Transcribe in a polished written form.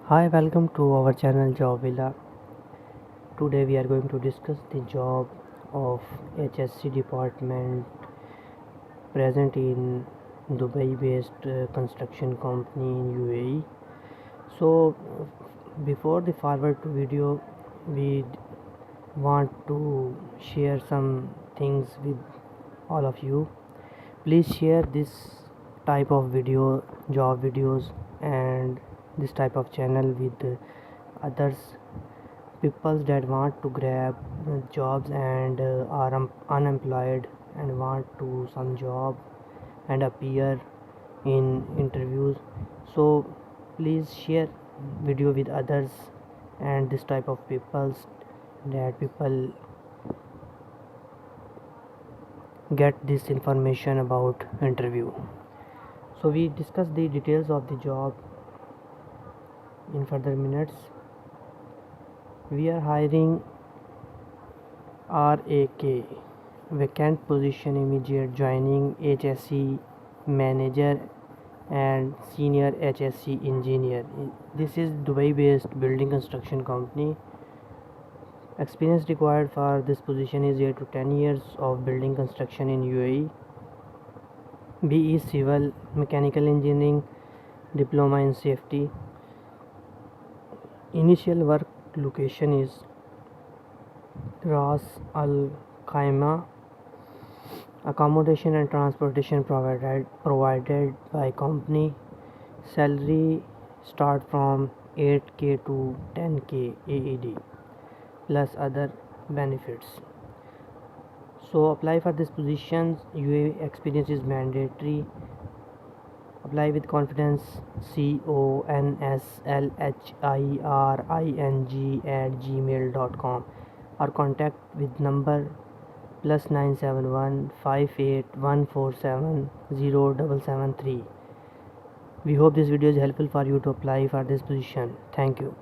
Hi, welcome to our channel Job Villa. Today we are going to discuss the job of HSE department present in Dubai based construction company in UAE. So before the forward to video, we want to share some things with all of you. Please share this type of job videos and this type of channel with others people that want to grab jobs and are unemployed and want to some job and appear in interviews. So please share video with others and this type of peoples that people get this information about interview. So we discuss the details of the job in further minutes. We are hiring RAK vacant position, immediate joining, HSE manager and senior HSE engineer. This is Dubai based building construction company. Experience required for this position is 8 to 10 years of building construction in UAE. BE civil mechanical engineering, diploma in safety. Initial work location is Ras Al Khaimah. Accommodation and transportation provided by company. Salary start from 8k to 10k AED plus other benefits. So apply for this position. UAE experience is mandatory. Apply with confidence. conslhiring@gmail.com or contact with number +971 5814707773. We hope this video is helpful for you to apply for this position. Thank you.